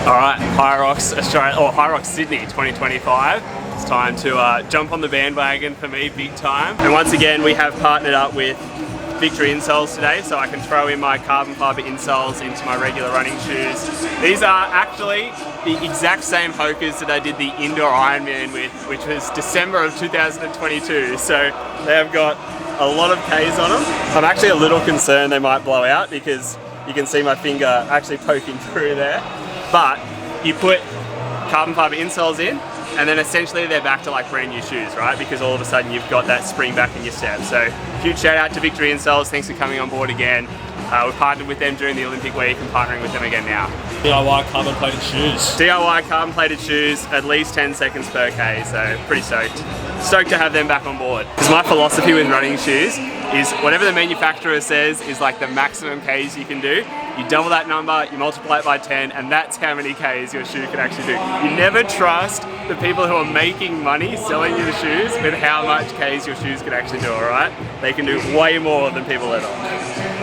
Alright, Hyrox Australia, or Hyrox Sydney 2025. It's time to jump on the bandwagon for me, big time. And once again, we have partnered up with Victory insoles today, so I can throw in my carbon fibre insoles into my regular running shoes. These are actually the exact same Hokas that I did the indoor Ironman with, which was December of 2022. So they have got a lot of Ks on them. I'm actually a little concerned they might blow out because you can see my finger actually poking through there. But you put carbon fibre insoles in, and then essentially they're back to like brand new shoes, right? Because all of a sudden you've got that spring back in your step. So huge shout out to Victory Insoles, thanks for coming on board again. We've partnered with them during the Olympic week and partnering with them again now. DIY carbon plated shoes. DIY carbon plated shoes, at least 10 seconds per K, so pretty stoked. Stoked to have them back on board. Because my philosophy with running shoes is whatever the manufacturer says is like the maximum Ks you can do. You double that number, you multiply it by 10, and that's how many Ks your shoe can actually do. You never trust the people who are making money selling you the shoes with how much Ks your shoes can actually do, alright? They can do way more than people let on.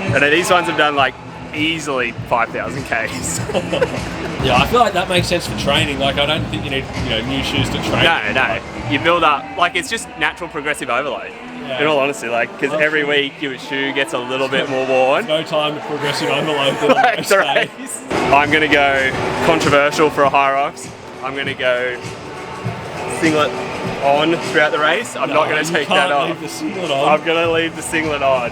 And these ones have done like easily 5,000 Ks. Yeah, I feel like that makes sense for training. Like, I don't think you need, new shoes to train. No. You build up, like it's just natural progressive overload. In all honesty, like, because every week your shoe gets a little bit more worn. There's no time to progressive overload for like the race. I'm going to go controversial for a Hyrox. I'm going to go singlet on throughout the race. I'm not going to take that off. Leave the singlet on. I'm going to leave the singlet on.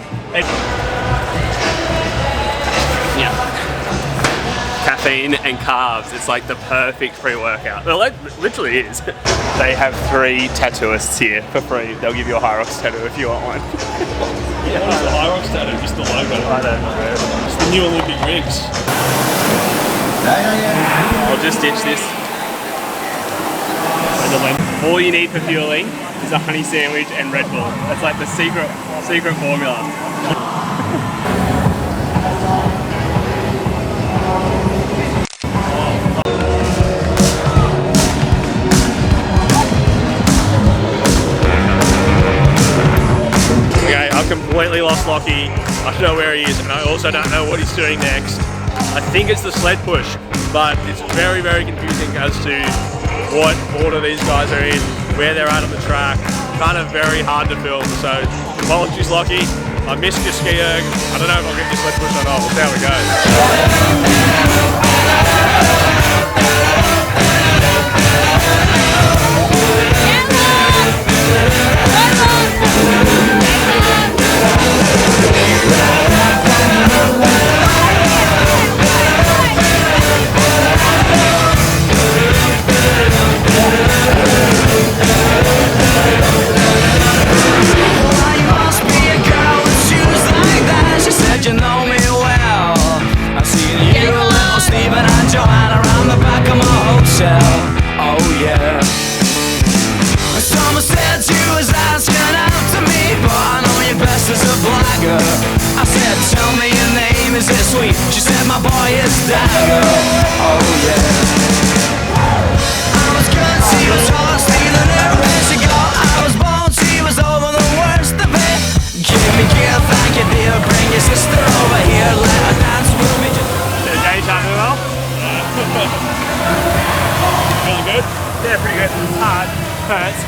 Caffeine and carbs, it's like the perfect pre-workout. Well, it literally is. They have 3 tattooists here for free. They'll give you a Hyrox tattoo if you want one. Yeah, what's the Hyrox tattoo? Just the logo. I don't know. It's the new Olympic rigs. I'll just ditch this. All you need for fueling is a honey sandwich and Red Bull. That's like the secret formula. Completely lost Lockie. I don't know where he is, and I also don't know what he's doing next. I think it's the sled push, but it's very, very confusing as to what order these guys are in, where they're at on the track. Kind of very hard to film, so apologies, Lockie. I missed your ski erg. I don't know if I'll get your sled push or not. We'll see how it goes. I said, tell me your name, is it sweet? She said, my boy is Dagger. Oh yeah. I was good, she was tall, stealing everywhere she go. I was bold, she was over the worst of it. Give me gear, thank you dear. Bring your sister over here, let her dance with me. Did Jay time well? Feeling good? Yeah, pretty good. It's hard. Hurts.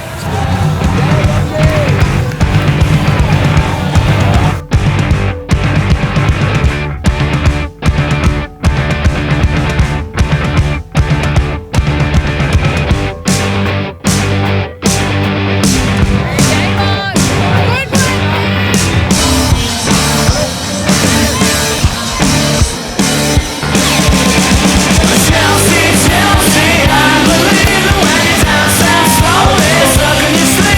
Chelsea, I believe that when you dance that slowly, stuck in your sleep.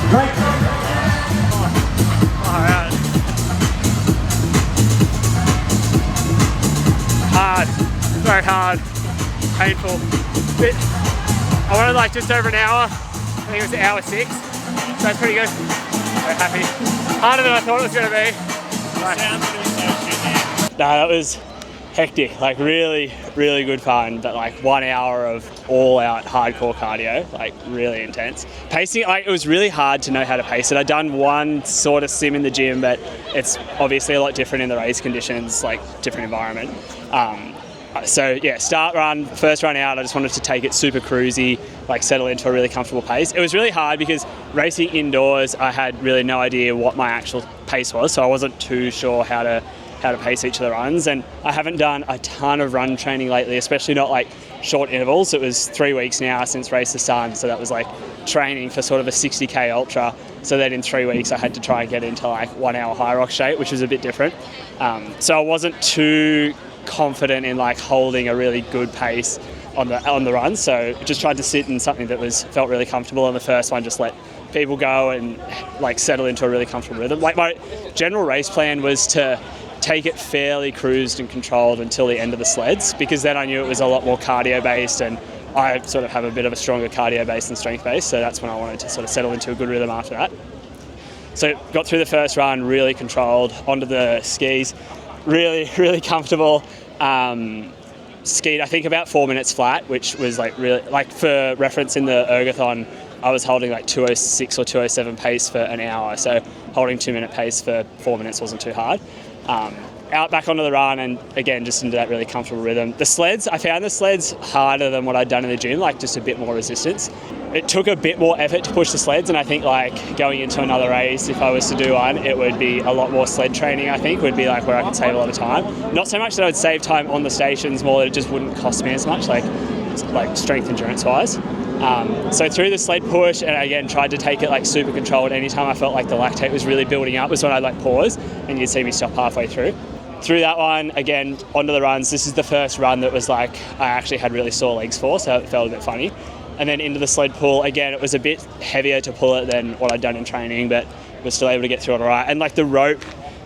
Alright. Hard, very hard, painful. I wanted like just over an hour. I think it was hour 6, so that's pretty good. Very happy. Harder than I thought it was going to be. No, that was hectic, like really, really good fun, but like 1 hour of all out hardcore cardio, like really intense. Pacing, like it was really hard to know how to pace it. I'd done one sort of sim in the gym, but it's obviously a lot different in the race conditions, like different environment. So yeah, start run, first run out, I just wanted to take it super cruisy, like settle into a really comfortable pace. It was really hard because racing indoors, I had really no idea what my actual pace was, so I wasn't too sure how to pace each of the runs, and I haven't done a ton of run training lately, especially not like short intervals. It was 3 weeks now since Race the Sun, so that was like training for sort of a 60k ultra. So then in 3 weeks I had to try and get into like 1 hour Hyrox shape, which was a bit different. So I wasn't too confident in like holding a really good pace on the run, so just tried to sit in something that felt really comfortable on the first one, just let people go and like settle into a really comfortable rhythm. Like my general race plan was to take it fairly cruised and controlled until the end of the sleds, because then I knew it was a lot more cardio based, and I sort of have a bit of a stronger cardio base than strength base, so that's when I wanted to sort of settle into a good rhythm after that. So got through the first run really controlled, onto the skis, really, really comfortable. Skied I think about 4 minutes flat, which was like really, like for reference in the ergathon, I was holding like 206 or 207 pace for an hour, so holding 2 minute pace for 4 minutes wasn't too hard. Out back onto the run, and again just into that really comfortable rhythm. The sleds, I found the sleds harder than what I'd done in the gym, like just a bit more resistance. It took a bit more effort to push the sleds, and I think like going into another race, if I was to do one, it would be a lot more sled training. I think would be like where I could save a lot of time. Not so much that I would save time on the stations, more that it just wouldn't cost me as much, like strength endurance wise. So through the sled push, and again tried to take it like super controlled. Anytime I felt like the lactate was really building up was when I'd like pause, and you'd see me stop halfway through. Through that one, again, onto the runs. This is the first run that was like, I actually had really sore legs for, so it felt a bit funny. And then into the sled pull, again, it was a bit heavier to pull it than what I'd done in training, but was still able to get through it all right. And like the rope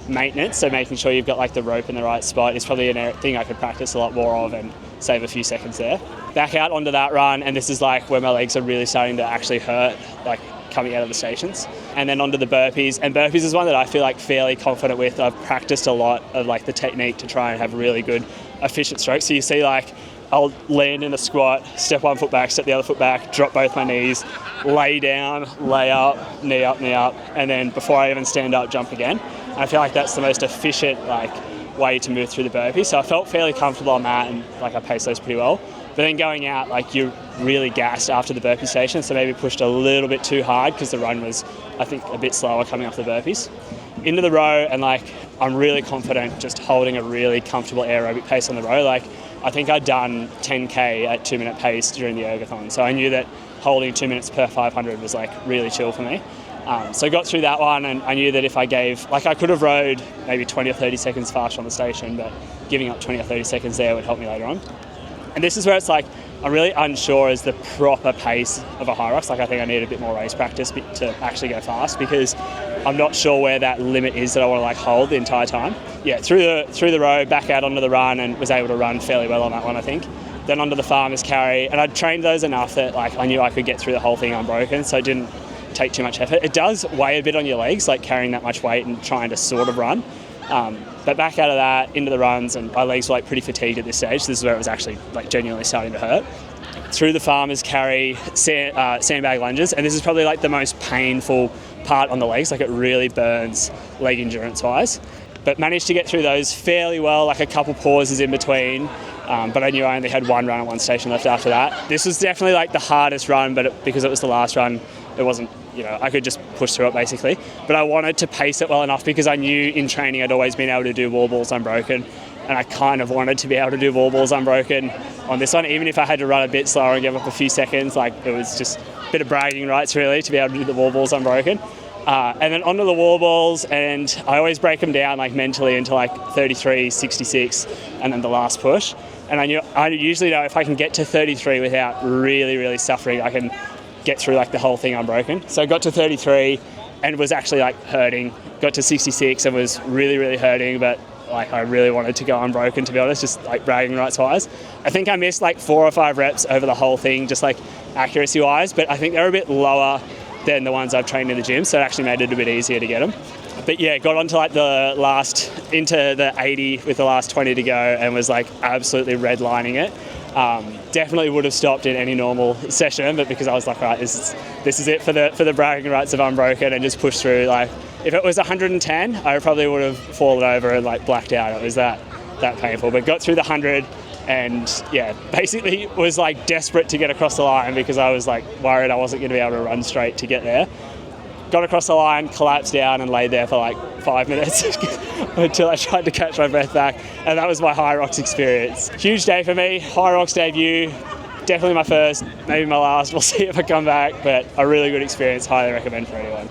maintenance, so making sure you've got like the rope in the right spot, is probably a thing I could practice a lot more of and save a few seconds there. Back out onto that run, and this is like where my legs are really starting to actually hurt, like coming out of the stations. And then onto the burpees, and burpees is one that I feel like fairly confident with. I've practiced a lot of like the technique to try and have really good efficient strokes. So you see like I'll land in a squat, step one foot back, step the other foot back, drop both my knees, lay down, lay up, knee up, and then before I even stand up, jump again. And I feel like that's the most efficient like way to move through the burpee. So I felt fairly comfortable on that, and like I paced those pretty well. But then going out, like you're really gassed after the burpee station, so maybe pushed a little bit too hard because the run was, I think, a bit slower coming off the burpees. Into the row, and like I'm really confident just holding a really comfortable aerobic pace on the row. Like I think I'd done 10k at 2 minute pace during the ergathon, so I knew that holding 2 minutes per 500 was like really chill for me. So I got through that one, and I knew that if I gave, like I could have rode maybe 20 or 30 seconds faster on the station, but giving up 20 or 30 seconds there would help me later on. And this is where it's like, I'm really unsure as the proper pace of a Hyrox. Like I think I need a bit more race practice to actually go fast, because I'm not sure where that limit is that I want to like hold the entire time. Yeah, through the row, back out onto the run, and was able to run fairly well on that one, I think. Then onto the farmer's carry, and I'd trained those enough that like I knew I could get through the whole thing unbroken, so it didn't take too much effort. It does weigh a bit on your legs, like carrying that much weight and trying to sort of run. But back out of that, into the runs, and my legs were like pretty fatigued at this stage. This is where it was actually like genuinely starting to hurt. Through the farmer's carry, sandbag lunges, and this is probably like the most painful part on the legs. Like it really burns leg endurance wise. But managed to get through those fairly well, like a couple pauses in between. But I knew I only had one run at one station left after that. This was definitely like the hardest run, but because it was the last run, it wasn't, I could just push through it basically. But I wanted to pace it well enough because I knew in training I'd always been able to do wall balls unbroken. And I kind of wanted to be able to do wall balls unbroken on this one, even if I had to run a bit slower and give up a few seconds. Like it was just a bit of bragging rights really to be able to do the wall balls unbroken. And then onto the wall balls, and I always break them down like mentally into like 33, 66, and then the last push. And I usually know if I can get to 33 without really, really suffering, I can get through like the whole thing unbroken. So I got to 33 and was actually like hurting. Got to 66 and was really, really hurting, but like I really wanted to go unbroken, to be honest, just like bragging rights wise. I think I missed like 4 or 5 reps over the whole thing, just like accuracy wise, but I think they're a bit lower than the ones I've trained in the gym, so it actually made it a bit easier to get them. But yeah, got onto like into the 80 with the last 20 to go and was like absolutely redlining it. Definitely would have stopped in any normal session, but because I was like, right, this is it for the bragging rights of unbroken, and just pushed through. Like if it was 110, I probably would have fallen over and like blacked out. It was that painful, but got through the 100 and yeah, basically was like desperate to get across the line because I was like worried I wasn't going to be able to run straight to get there. Got across the line, collapsed down and laid there for like 5 minutes until I tried to catch my breath back, and that was my Hyrox experience. Huge day for me, Hyrox debut, definitely my first, maybe my last, we'll see if I come back, but a really good experience, highly recommend for anyone.